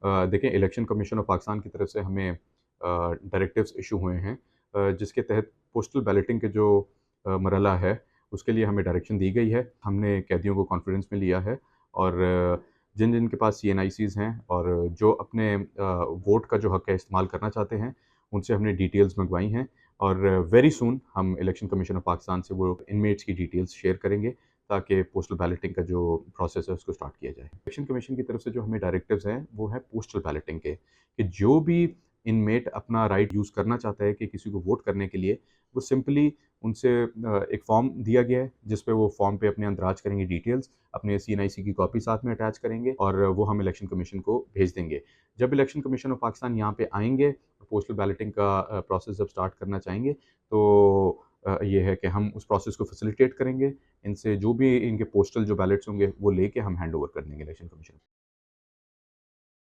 देखें, election commission of Pakistan की तरफ से हमें डायरेक्टिव्स इशू हुए हैं, जिसके तहत पोस्टल बैलेटिंग के जो मरहला है, उसके लिए हमें डायरेक्शन दी गई है। हमने कैदियों को कॉन्फ्रेंस में लिया है और जिन-जिन के पास सीएनआईसीज़ हैं और जो अपने वोट का जो हक है इस्तेमाल करना चाहते हैं, उनसे हमने डिटेल्स मंगवाई हैं और वेरी सून हम इलेक्शन कमीशन ऑफ पाकिस्तान से वो इनमेट्स की डिटेल्स शेयर करेंगे, ताकि पोस्टल बैलेटिंग का जो प्रोसेस है उसको स्टार्ट किया जाए। इलेक्शन कमीशन की तरफ से जो हमें डायरेक्टिव्स हैं, वो है पोस्टल बैलेटिंग के, कि जो भी इनमेट अपना राइट यूज़ करना चाहता है कि किसी को वोट करने के लिए, वो सिंपली उनसे एक फ़ॉर्म दिया गया है, जिस पे वो फ़ॉर्म पे अपने अंदराज करेंगे डिटेल्स, अपने सीएनआईसी की कॉपी साथ में अटैच करेंगे और वो हम इलेक्शन कमीशन को भेज देंगे। जब इलेक्शन कमीशन ऑफ पाकिस्तान यहाँ पे आएँगे, पोस्टल बैलेटिंग का प्रोसेस जब स्टार्ट करना चाहेंगे, तो ये है कि हम उस प्रोसेस को फैसिलिटेट करेंगे। इनसे जो भी इनके पोस्टल जो बैलेट्स होंगे, वो लेके हम हैंड ओवर कर देंगे इलेक्शन कमीशन को।